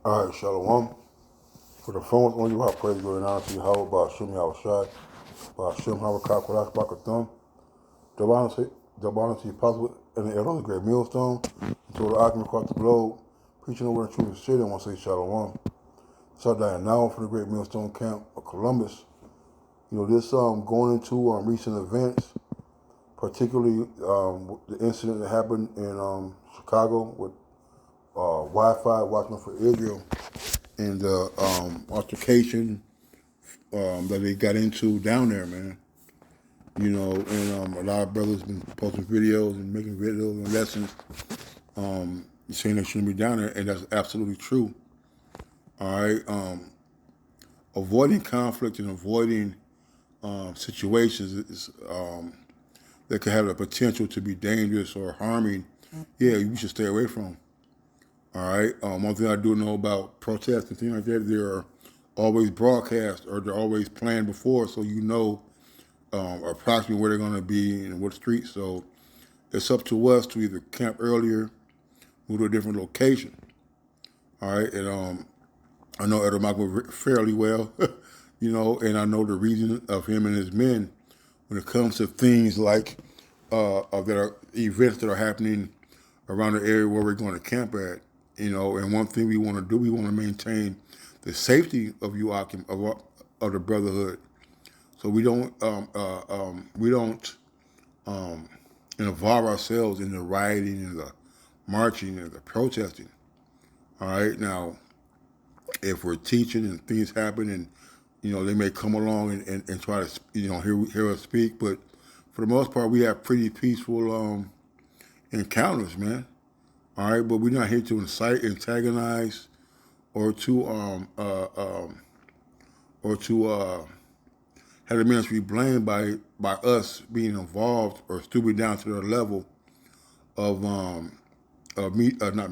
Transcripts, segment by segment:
All right, Shalom. For the phone on you, I praise God and honor to you, Howard, by Hashem Yahushai, by Hashem Harakak, Kodash, Bakathum. Double honor to you, possible, and the elder, the great millstone, and to the argument across the globe, preaching the word and truth of the city, I want to say Shalom. Shut down now for the great millstone camp of Columbus. You know, this going into recent events, particularly the incident that happened in Chicago with Wi-Fi, Watchmen for Israel, and the altercation that they got into down there, man. You know, and a lot of brothers been posting videos and making videos and lessons saying they shouldn't be down there, and that's absolutely true. All right, avoiding conflict and avoiding situations is, that could have the potential to be dangerous or harming. Yeah, you should stay away from. All right. One thing I do know about protests and things like that, they're always broadcast or they're always planned before, so you know approximately where they're going to be and what street. So it's up to us to either camp earlier, move to a different location. All right. And I know Elder Michael fairly well, you know, and I know the reason of him and his men when it comes to things like that are events that are happening around the area where we're going to camp at. You know, and one thing we want to do, we want to maintain the safety of you of the brotherhood. So we don't involve ourselves in the rioting and the marching and the protesting. All right, now if we're teaching and things happen, and you know they may come along and try to hear us speak, but for the most part we have pretty peaceful encounters, man. All right, but we're not here to incite, antagonize, or to have the ministry blamed by us being involved or stooping down to their level of not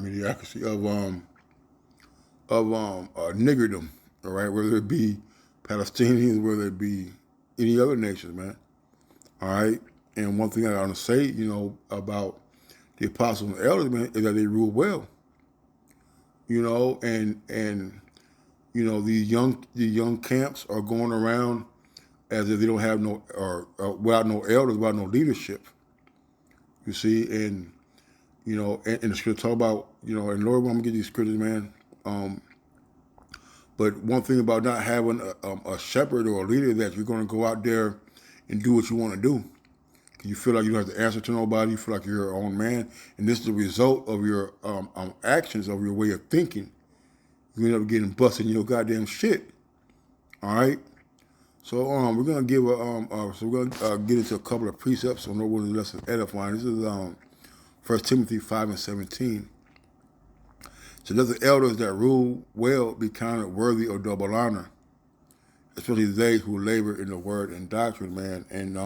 mediocrity of niggerdom. All right, whether it be Palestinians, whether it be any other nations, man. All right, and one thing I want to say, you know, about the apostles and elders, man, is that they rule well. You know, and you know the young camps are going around as if they don't have no or without no elders, without no leadership. You see, and you know, and the scripture talk about, you know, and Lord, I'm gonna get these scriptures, man. But one thing about not having a shepherd or a leader, that you're going to go out there and do what you want to do. You feel like you don't have to answer to nobody. You feel like you're your own man, and this is the result of your actions, of your way of thinking. You end up getting busted in your goddamn shit. All right. So we're gonna give we're gonna get into a couple of precepts on what the lesson edifying. This is 1 Timothy 5:17. So let the elders that rule well be counted worthy of double honor, especially they who labor in the word and doctrine, man. And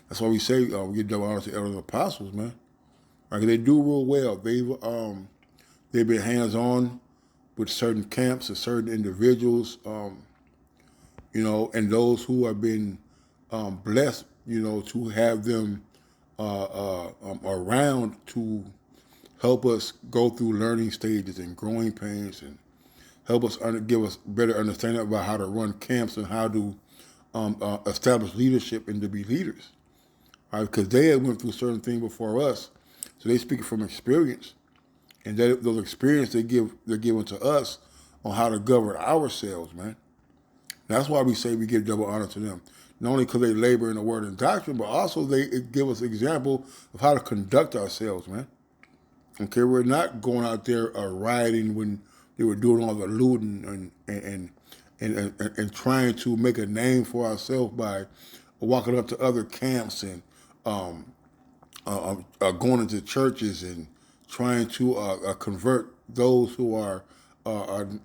that's why we say we give double honor to elders and apostles, man. Right? They do rule well. They've been hands on with certain camps and certain individuals, you know, and those who have been blessed, you know, to have them around to help us go through learning stages and growing pains, and help us give us better understanding about how to run camps and how to establish leadership and to be leaders. Right? Because they had went through certain things before us, so they speak from experience, and those experiences they're giving to us on how to govern ourselves, man. That's why we say we give double honor to them. Not only because they labor in the word and doctrine, but also they give us example of how to conduct ourselves, man. Okay, we're not going out there rioting when they were doing all the looting and trying to make a name for ourselves by walking up to other camps and going into churches and trying to convert those who are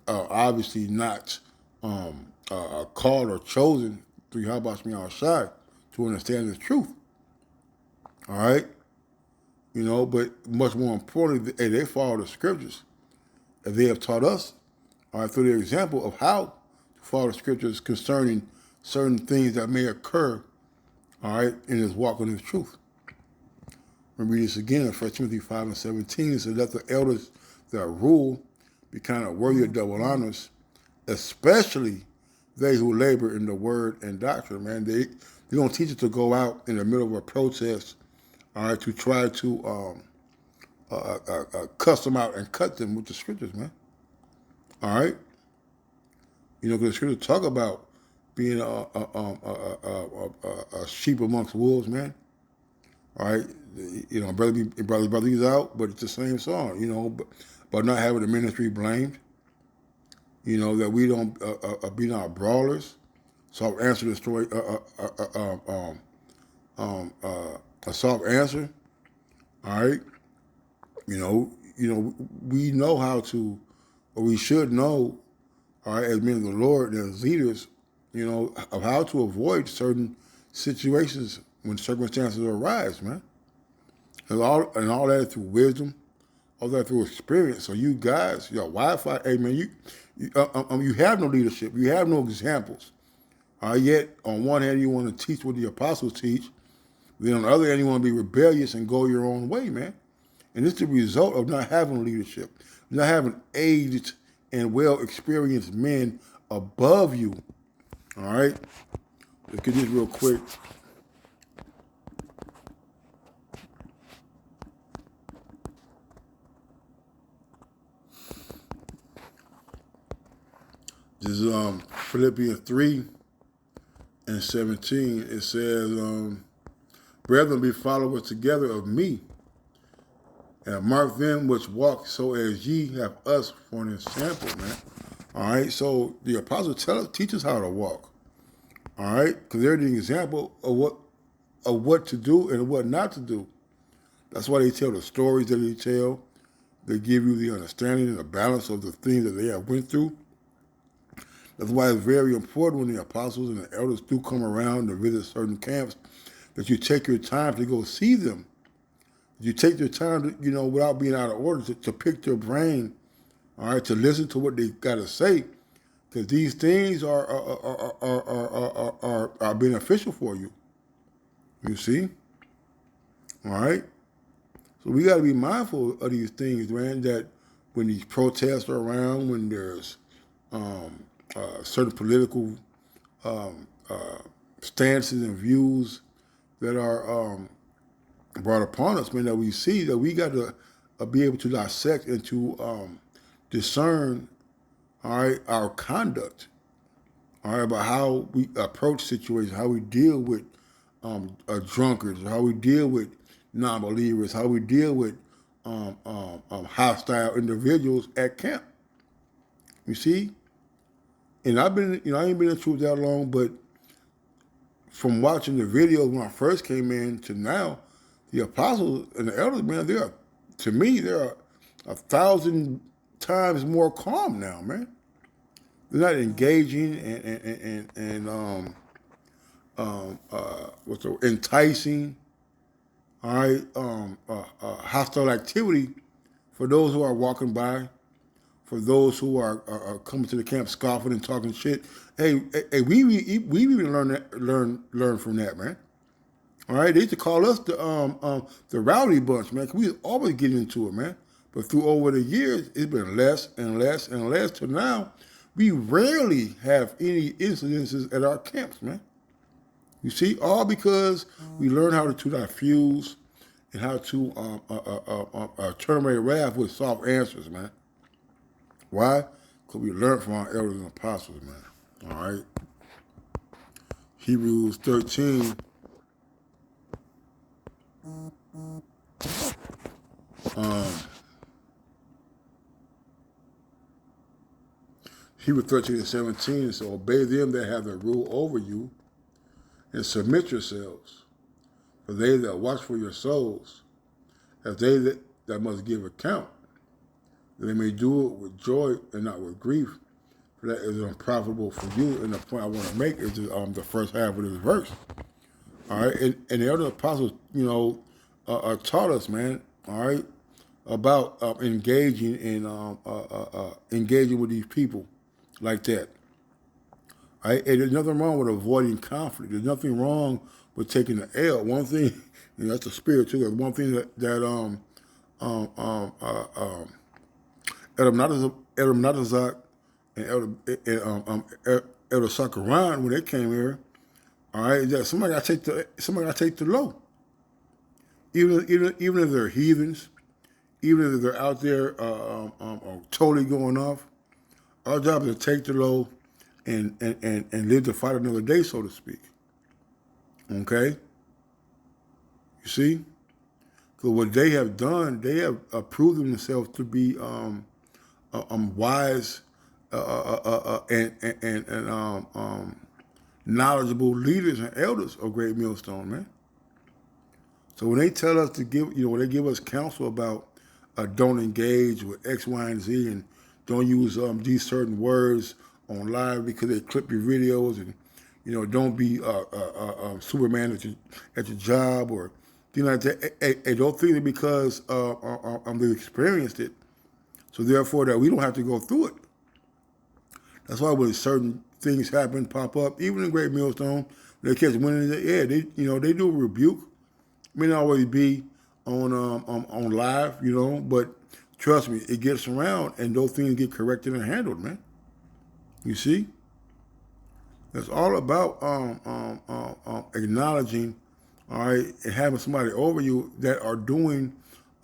obviously not called or chosen through Yahweh outside to understand the truth. All right? You know, but much more importantly, they follow the scriptures. And they have taught us, all right, through their example of how to follow the scriptures concerning certain things that may occur, all right, in this walk in this truth. Let me read this again in 1 Timothy 5:17. It says, let the elders that rule be kind of worthy of double honors, especially they who labor in the word and doctrine, man. They don't teach us to go out in the middle of a protest, all right, to try to cuss them out and cut them with the scriptures, man. All right, because the scriptures talk about being a sheep amongst wolves, man. All right, brother's out, but it's the same song, but not having the ministry blamed. That we don't be not brawlers. So I'll answer the story. A soft answer. All right. We know how to, or we should know, all right, as men of the Lord and as leaders, of how to avoid certain situations when circumstances arise, man. And all that through wisdom, all that through experience. So you guys, your Wi-Fi, hey man, you have no leadership, you have no examples. Yet on one hand you want to teach what the apostles teach, then on the other hand you want to be rebellious and go your own way, man. And it's the result of not having leadership, not having aged and well experienced men above you. All right, let's get this real quick. This is Philippians 3:17. It says, brethren, be followers together of me, and mark them which walk so as ye have us for an example, man. All right, so the apostles teach us how to walk. All right, because they're the example of what to do and what not to do. That's why they tell the stories that they tell. They give you the understanding and the balance of the things that they have went through. That's why it's very important when the apostles and the elders do come around to visit certain camps that you take your time to go see them. You take your time to, without being out of order, to pick their brain, all right, to listen to what they got to say, because these things are beneficial for you. You see, all right. So we got to be mindful of these things, man. That when these protests are around, when there's certain political stances and views that are brought upon us, man, that we see, that we got to be able to dissect and to discern, all right, our conduct, all right, about how we approach situations, how we deal with drunkards, how we deal with non-believers, how we deal with hostile individuals at camp. You see? And I ain't been in the truth that long, but from watching the videos when I first came in to now, the apostles and the elders, man, they're 1,000 times more calm now, man. They're not engaging and enticing, all right, hostile activity for those who are walking by, for those who are coming to the camp scoffing and talking shit. Hey, we even learn from that, man. All right, they used to call us the rowdy bunch, man, 'cause we always get into it, man. But through over the years, it's been less and less and less to now. We rarely have any incidences at our camps, man. You see, all because we learn how to diffuse and how to terminate wrath with soft answers, man. Why? Because we learned from our elders and apostles, man. All right. Hebrews 13. Hebrews 13:17 says, obey them that have the rule over you and submit yourselves. For they that watch for your souls, as they that must give account, that they may do it with joy and not with grief, for that is unprofitable for you. And the point I want to make is the first half of this verse. All right, and the other apostles, taught us, man. All right, about engaging in engaging with these people like that. All right, and there's nothing wrong with avoiding conflict. There's nothing wrong with taking the L. One thing, that's the spirit too. One thing that Elder Natazak and Elder Sakaran, when they came here, all right, that somebody got to take the low. Even if they're heathens, even if they're out there totally going off, our job is to take the low and live to fight another day, so to speak. Okay? You see? Because what they have done, they have proven themselves to be wise and knowledgeable leaders and elders of Great Millstone, man. So when they tell us to give, when they give us counsel about don't engage with X, Y, and Z, and don't use these certain words on live because they clip your videos, and don't be Superman at your job or things like that. Hey, don't think that because they've experienced it, so therefore that we don't have to go through it. That's why when certain things happen, pop up, even in Great Millstone, they catch wind in the air. They do a rebuke. It may not always be on live, but trust me, it gets around and those things get corrected and handled, man. You see? It's all about acknowledging, all right, and having somebody over you that are doing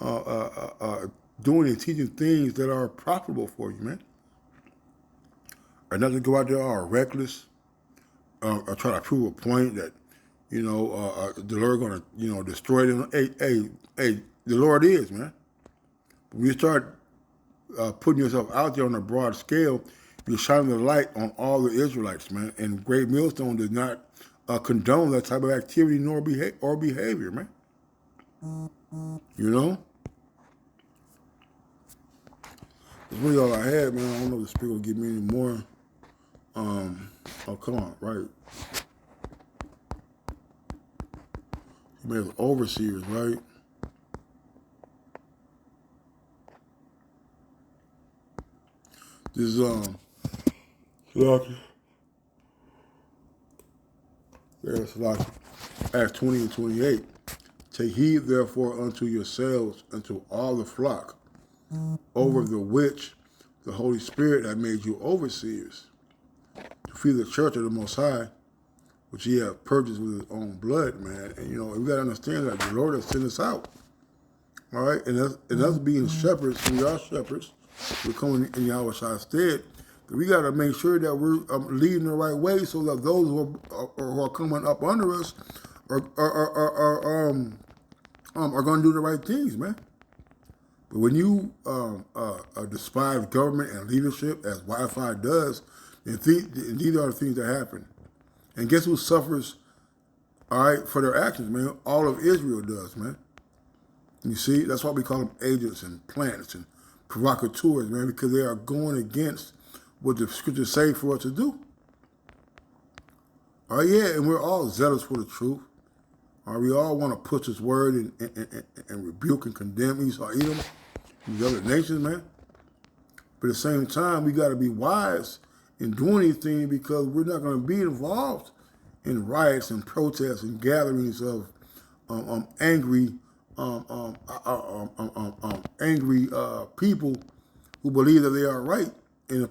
and teaching things that are profitable for you, man. Or not to go out there all reckless, or try to prove a point that, the Lord going to, destroy them. Hey, the Lord is, man. When you start putting yourself out there on a broad scale, you're shining the light on all the Israelites, man. And Great Millstone does not condone that type of activity nor behavior, man. That's really all I had, man. I don't know if the speaker will give me any more. Oh, come on, right. You made us overseers, right? This is Salaki. Yeah, Salaki. Acts 20 and 28. Take heed therefore unto yourselves and to all the flock, over the which the Holy Spirit hath made you overseers, to feed the church of the Most High, which he hath purchased with his own blood, man. And we gotta understand that the Lord has sent us out. All right, and us being shepherds, we are shepherds. We're coming in Yahweh's stead. We got to make sure that we're leading the right way, so that those who are coming up under us are going to do the right things, man. But when you despise government and leadership, as Wi-Fi does, then these are the things that happen. And guess who suffers? All right, for their actions, man. All of Israel does, man. You see, that's why we call them agents and plants and provocateurs, man, because they are going against what the scriptures say for us to do. All right, yeah, and we're all zealous for the truth. All right, we all want to push this word and rebuke and condemn Esau, Edom, these other nations, man. But at the same time, we got to be wise in doing anything, because we're not going to be involved in riots and protests and gatherings of angry people who believe that they are right in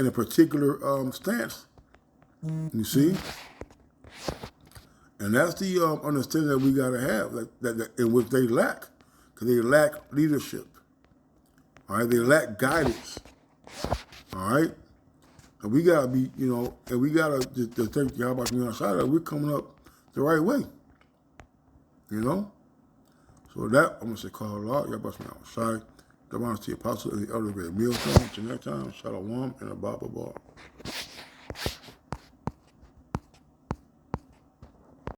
a particular stance. You see, and that's the understanding that we got to have, that in which they lack, because they lack leadership. All right, they lack guidance. All right, and we gotta be, and we gotta just think Yahweh outside that we're coming up the right way. So that, I'm going to say, call it out. Yahweh outside. The honor to the apostle and the elder Great Millstone. Until next time, Shalom and a Baba Bar.